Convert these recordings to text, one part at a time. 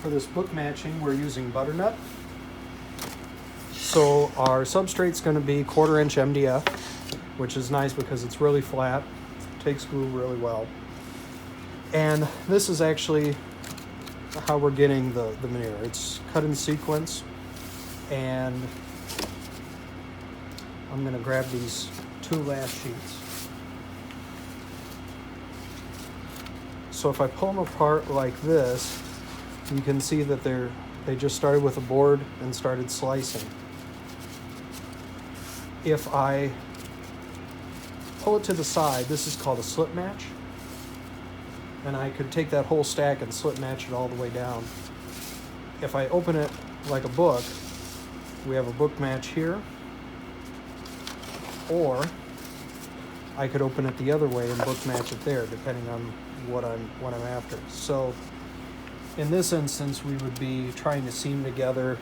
for this book matching, we're using butternut. So our substrate's going to be 1/4 inch MDF, which is nice because it's really flat, takes glue really well. And this is actually how we're getting the veneer. It's cut in sequence, and I'm going to grab these 2 last sheets. So if I pull them apart like this, you can see that they just started with a board and started slicing. If I pull it to the side, this is called a slip match. And I could take that whole stack and slip match it all the way down. If I open it like a book, we have a book match here. Or I could open it the other way and book match it there, depending on what I'm after. So in this instance, we would be trying to seam together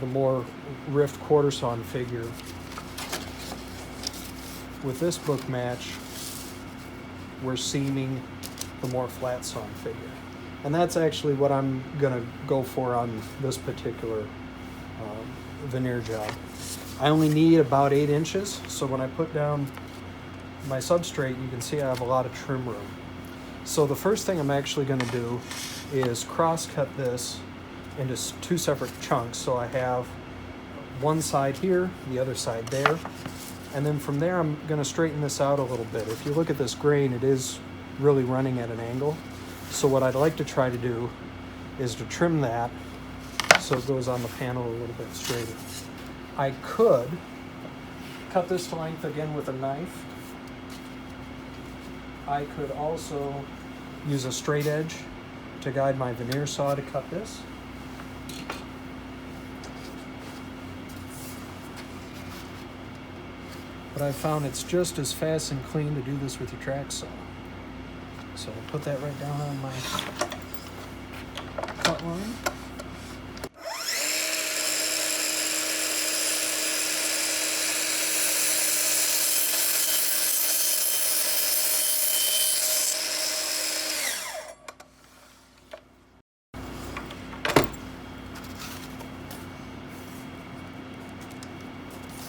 the more rift 1/4 sawn figure. With this book match, we're seaming the more flat sawn figure. And that's actually what I'm gonna go for on this particular veneer job. I only need about 8 inches, so when I put down my substrate, you can see I have a lot of trim room. So the first thing I'm actually gonna do is cross-cut this into 2 separate chunks. So I have one side here, the other side there. And then from there, I'm gonna straighten this out a little bit. If you look at this grain, it is really running at an angle. So what I'd like to try to do is to trim that so it goes on the panel a little bit straighter. I could cut this to length again with a knife. I could also use a straight edge to guide my veneer saw to cut this. But I've found it's just as fast and clean to do this with your track saw. So I'll put that right down on my cut line.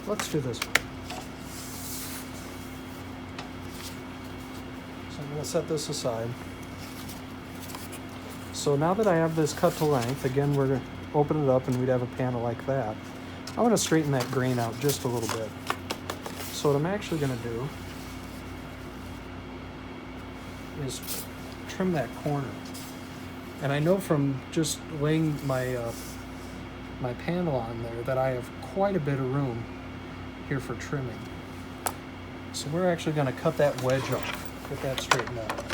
Let's do this one. So I'm going to set this aside. So now that I have this cut to length, again, we're going to open it up and we'd have a panel like that. I'm going to straighten that grain out just a little bit. So what I'm actually going to do is trim that corner. And I know from just laying my my panel on there that I have quite a bit of room here for trimming. So we're actually going to cut that wedge off, get that straightened out.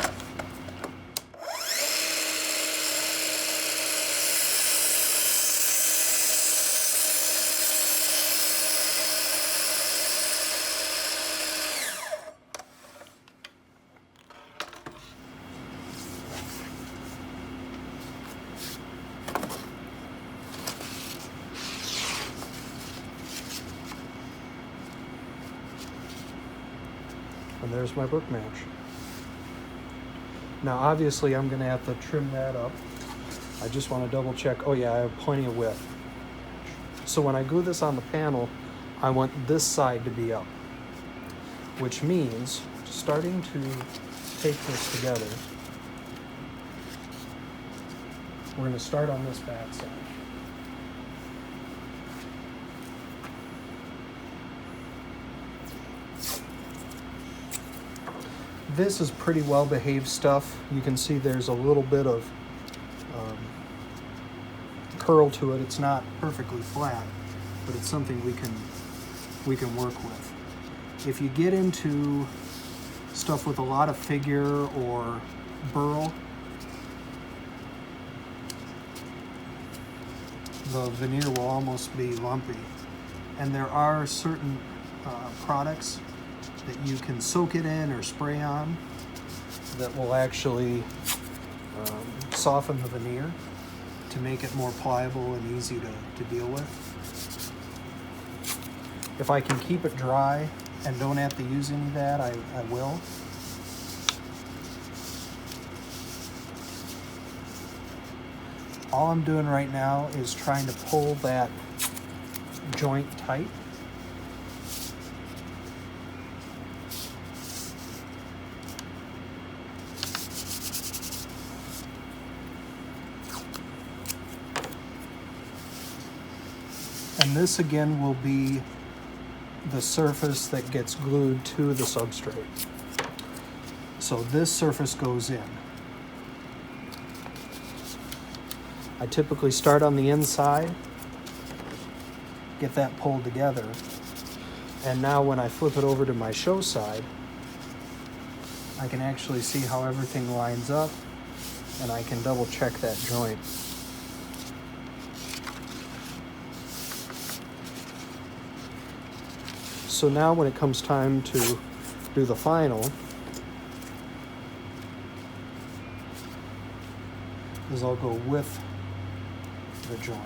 And there's my book match. Now obviously I'm going to have to trim that up. I just want to double check. Oh yeah, I have plenty of width. So when I glue this on the panel, I want this side to be up, which means starting to take this together, we're going to start on this back side. This is pretty well behaved stuff. You can see there's a little bit of curl to it. It's not perfectly flat, but it's something we can work with. If you get into stuff with a lot of figure or burl, the veneer will almost be lumpy. And there are certain products that you can soak it in or spray on that will actually soften the veneer to make it more pliable and easy to deal with. If I can keep it dry and don't have to use any of that, I will. all I'm doing right now is trying to pull that joint tight. And this again will be the surface that gets glued to the substrate. So this surface goes in. I typically start on the inside, get that pulled together, and now when I flip it over to my show side, I can actually see how everything lines up, and I can double check that joint. So now when it comes time to do the final, is I'll go with the joint.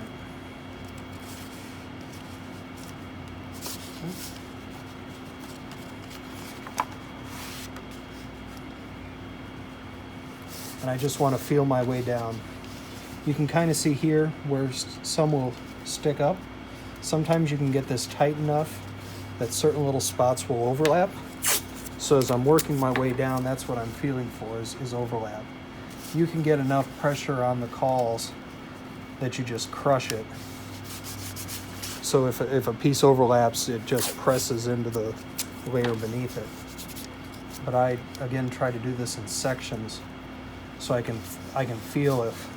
And I just want to feel my way down. You can kind of see here where some will stick up. Sometimes you can get this tight enough that certain little spots will overlap. So as I'm working my way down, that's what I'm feeling for, is overlap. You can get enough pressure on the cauls that you just crush it. So if a piece overlaps, it just presses into the layer beneath it. But I, again, try to do this in sections so I can feel if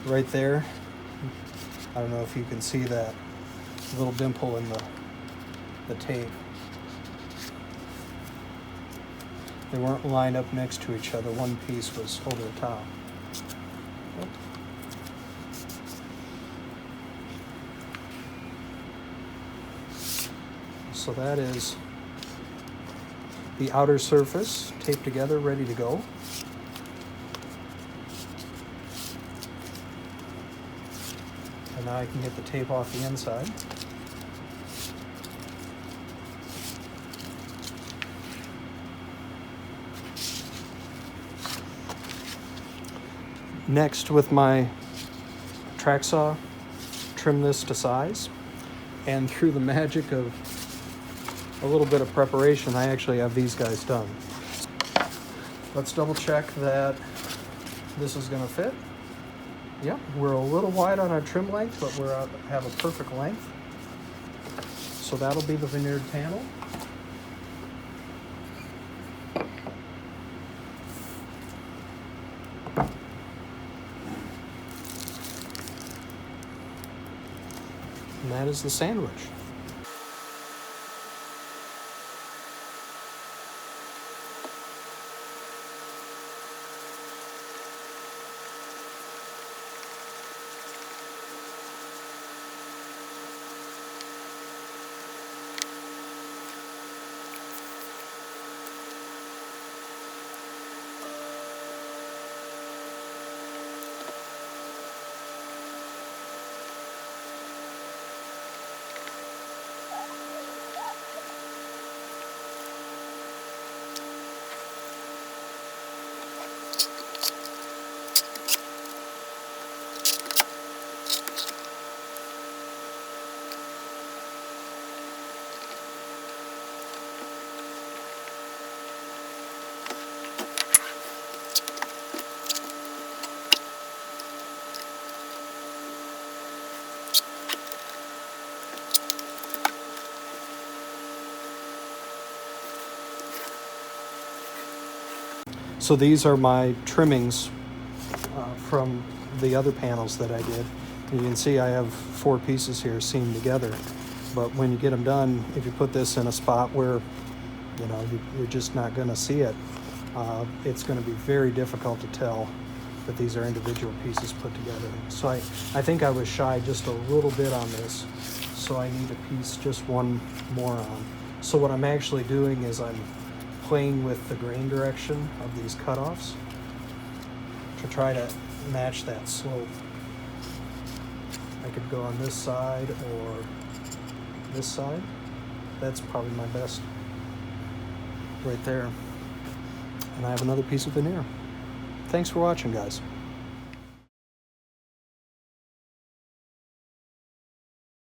right there, I don't know if you can see that little dimple in the tape. They weren't lined up next to each other. One piece was over the top. So that is the outer surface taped together, ready to go. And now I can get the tape off the inside. Next, with my track saw, trim this to size, and through the magic of a little bit of preparation, I actually have these guys done. Let's double check that this is gonna fit. Yep, we're a little wide on our trim length, but we have a perfect length. So that'll be the veneered panel. And that is the sandwich. So these are my trimmings from the other panels that I did. And you can see I have 4 pieces here seamed together. But when you get them done, if you put this in a spot where you're just not going to see it, it's going to be very difficult to tell that these are individual pieces put together. So I think I was shy just a little bit on this. So I need a piece, just one more on. So what I'm actually doing is I'm playing with the grain direction of these cutoffs to try to match that slope. I could go on this side or this side. That's probably my best right there. And I have another piece of veneer. Thanks for watching, guys.